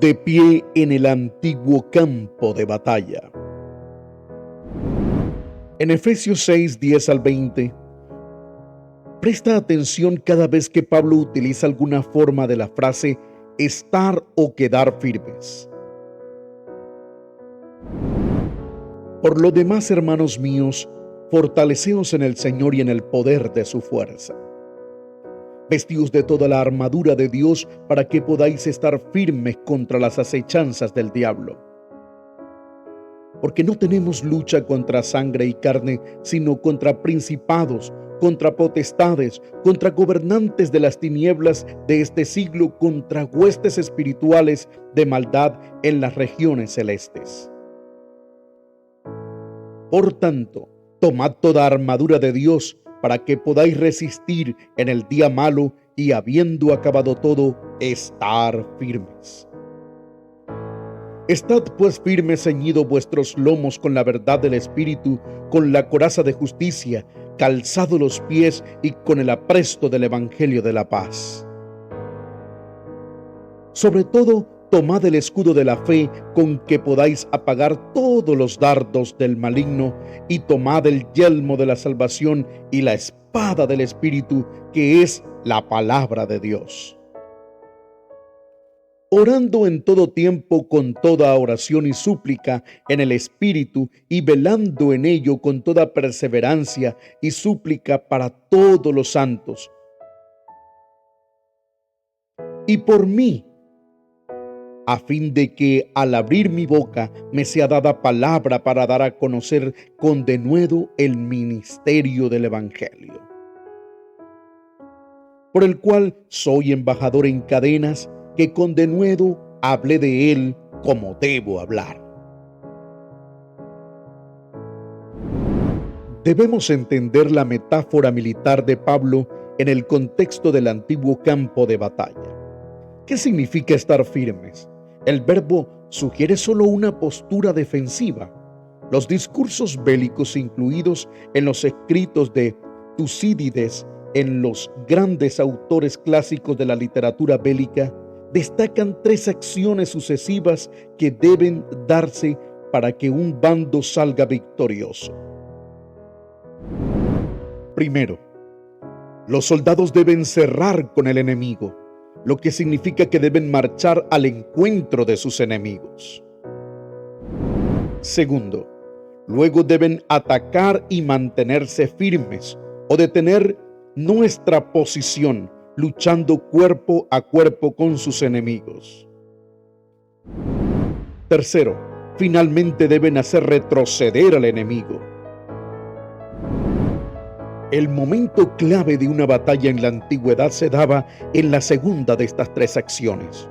De pie en el antiguo campo de batalla. En Efesios 6, 10 al 20, presta atención cada vez que Pablo utiliza alguna forma de la frase estar o quedar firmes. Por lo demás, hermanos míos, fortaleceos en el Señor y en el poder de su fuerza. Vestíos de toda la armadura de Dios para que podáis estar firmes contra las acechanzas del diablo. Porque no tenemos lucha contra sangre y carne, sino contra principados, contra potestades, contra gobernantes de las tinieblas de este siglo, contra huestes espirituales de maldad en las regiones celestes. Por tanto, tomad toda armadura de Dios para que podáis resistir en el día malo y, habiendo acabado todo, estar firmes. Estad pues firmes, ceñidos vuestros lomos con la verdad del Espíritu, con la coraza de justicia, calzados los pies y con el apresto del Evangelio de la paz. Sobre todo, tomad el escudo de la fe con que podáis apagar todos los dardos del maligno, y tomad el yelmo de la salvación y la espada del Espíritu, que es la palabra de Dios. Orando en todo tiempo con toda oración y súplica en el Espíritu, y velando en ello con toda perseverancia y súplica para todos los santos. Y por mí, a fin de que al abrir mi boca me sea dada palabra para dar a conocer con denuedo el ministerio del Evangelio, por el cual soy embajador en cadenas, que con denuedo hablé de él como debo hablar. Debemos entender la metáfora militar de Pablo en el contexto del antiguo campo de batalla. ¿Qué significa estar firmes? El verbo sugiere solo una postura defensiva. Los discursos bélicos incluidos en los escritos de Tucídides, en los grandes autores clásicos de la literatura bélica, destacan tres acciones sucesivas que deben darse para que un bando salga victorioso. Primero, los soldados deben cerrar con el enemigo, lo que significa que deben marchar al encuentro de sus enemigos. Segundo, luego deben atacar y mantenerse firmes o detener nuestra posición, luchando cuerpo a cuerpo con sus enemigos. Tercero, finalmente deben hacer retroceder al enemigo. El momento clave de una batalla en la antigüedad se daba en la segunda de estas tres acciones,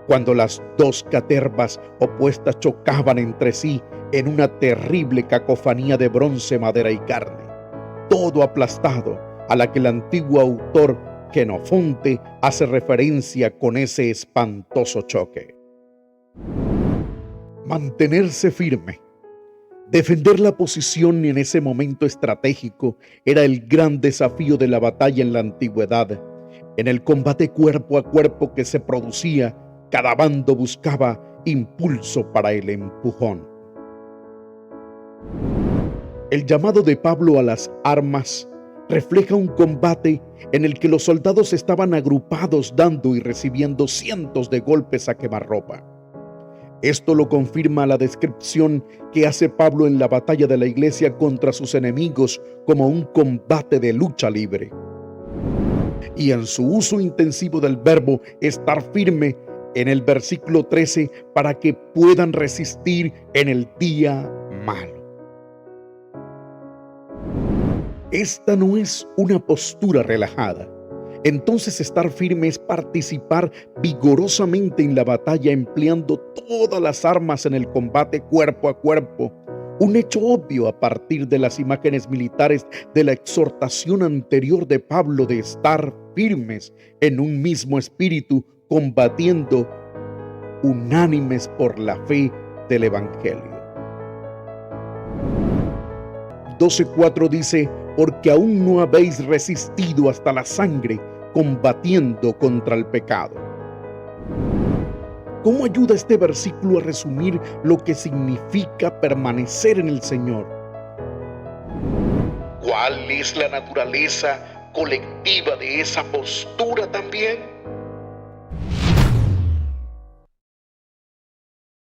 cuando las dos catervas opuestas chocaban entre sí en una terrible cacofonía de bronce, madera y carne, todo aplastado, a la que el antiguo autor Xenofonte hace referencia con ese espantoso choque. Mantenerse firme, defender la posición en ese momento estratégico era el gran desafío de la batalla en la antigüedad. En el combate cuerpo a cuerpo que se producía, cada bando buscaba impulso para el empujón. El llamado de Pablo a las armas refleja un combate en el que los soldados estaban agrupados dando y recibiendo cientos de golpes a quemarropa. Esto lo confirma la descripción que hace Pablo en la batalla de la iglesia contra sus enemigos como un combate de lucha libre. Y en su uso intensivo del verbo estar firme en el versículo 13, para que puedan resistir en el día malo. Esta no es una postura relajada. Entonces, estar firme es participar vigorosamente en la batalla, empleando todas las armas en el combate cuerpo a cuerpo. Un hecho obvio a partir de las imágenes militares de la exhortación anterior de Pablo de estar firmes en un mismo espíritu, combatiendo unánimes por la fe del Evangelio. 12:4 dice: porque aún no habéis resistido hasta la sangre, combatiendo contra el pecado. ¿Cómo ayuda este versículo a resumir lo que significa permanecer en el Señor? ¿Cuál es la naturaleza colectiva de esa postura también?